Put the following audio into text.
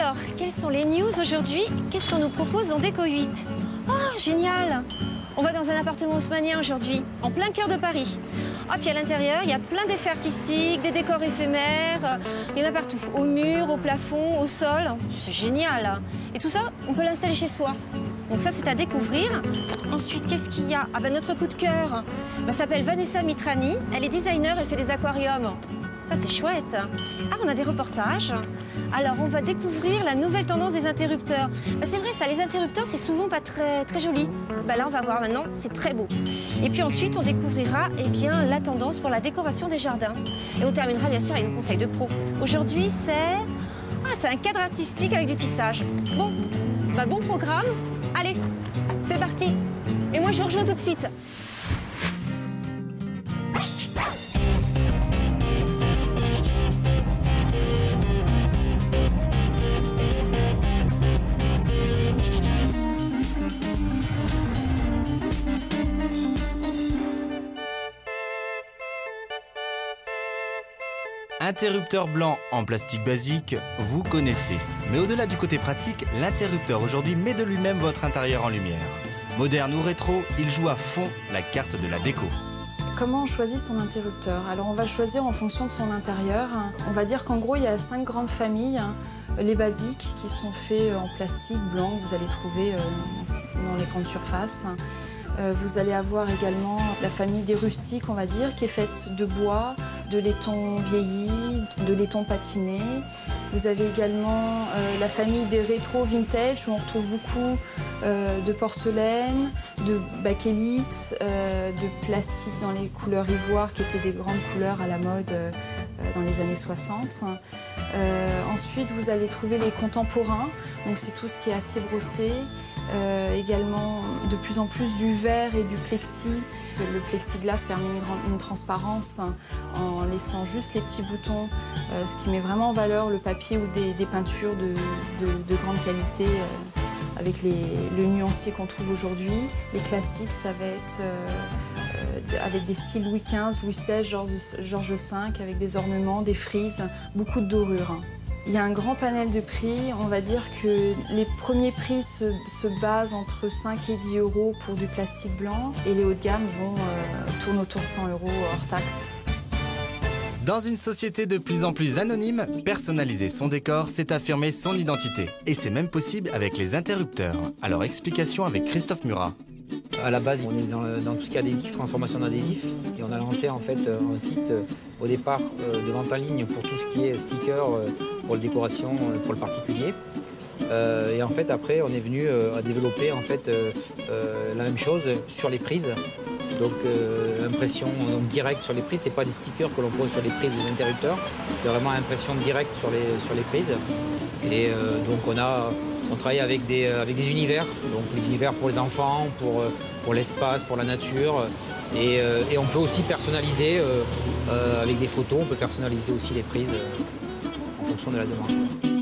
Alors, quelles sont les news aujourd'hui? Qu'est-ce qu'on nous propose dans Déco 8? Oh, génial! On va dans un appartement haussmannien aujourd'hui, en plein cœur de Paris. Ah, puis à l'intérieur, il y a plein d'effets artistiques, des décors éphémères. Il y en a partout, au mur, au plafond, au sol. C'est génial! Et tout ça, on peut l'installer chez soi. Donc ça, c'est à découvrir. Ensuite, qu'est-ce qu'il y a? Ah ben, notre coup de cœur s'appelle Vanessa Mitrani. Elle est designer, elle fait des aquariums. Ça, c'est chouette. Ah, on a des reportages. Alors, on va découvrir la nouvelle tendance des interrupteurs. C'est vrai, ça, les interrupteurs, c'est souvent pas très joli. Là, on va voir maintenant, c'est très beau. Et puis ensuite, on découvrira la tendance pour la décoration des jardins. Et on terminera, bien sûr, avec nos conseils de pro. Aujourd'hui, c'est un cadre artistique avec du tissage. Bon programme. Allez, c'est parti. Et moi, je vous rejoins tout de suite. Interrupteur blanc en plastique basique, vous connaissez. Mais au-delà du côté pratique, l'interrupteur aujourd'hui met de lui-même votre intérieur en lumière. Moderne ou rétro, il joue à fond la carte de la déco. Comment on choisit son interrupteur? Alors on va choisir en fonction de son intérieur. On va dire qu'en gros il y a 5 grandes familles. Les basiques qui sont faits en plastique blanc, que vous allez trouver dans les grandes surfaces. Vous allez avoir également la famille des rustiques, on va dire, qui est faite de bois, de laiton vieilli, de laiton patiné. Vous avez également la famille des rétro vintage, où on retrouve beaucoup de porcelaine, de bakélite, de plastique dans les couleurs ivoire, qui étaient des grandes couleurs à la mode dans les années 60. Ensuite, vous allez trouver les contemporains, donc c'est tout ce qui est acier brossé. Également de plus en plus du verre et du plexi. Le plexiglas permet une transparence en laissant juste les petits boutons, ce qui met vraiment en valeur le papier ou des peintures de grande qualité avec le nuancier qu'on trouve aujourd'hui. Les classiques, ça va être avec des styles Louis XV, Louis XVI, Georges V, avec des ornements, des frises, beaucoup de dorures. Il y a un grand panel de prix. On va dire que les premiers prix se basent entre 5 et 10 € pour du plastique blanc. Et les hauts de gamme tournent autour de 100 € hors taxe. Dans une société de plus en plus anonyme, personnaliser son décor, c'est affirmer son identité. Et c'est même possible avec les interrupteurs. Alors explication avec Christophe Murat. À la base, on est dans tout ce qui est adhésif, transformation d'adhésif. Et on a lancé en fait un site au départ de vente en ligne pour tout ce qui est sticker, pour la décoration, pour le particulier. Et en fait, après, on est venu à développer en fait, la même chose sur les prises. Donc, impression directe sur les prises, c'est pas des stickers que l'on pose sur les prises des interrupteurs, c'est vraiment impression directe sur les prises. Et donc, on travaille avec des univers, donc les univers pour les enfants, pour l'espace, pour la nature. Et on peut aussi personnaliser avec des photos, on peut personnaliser aussi les prises en fonction de la demande.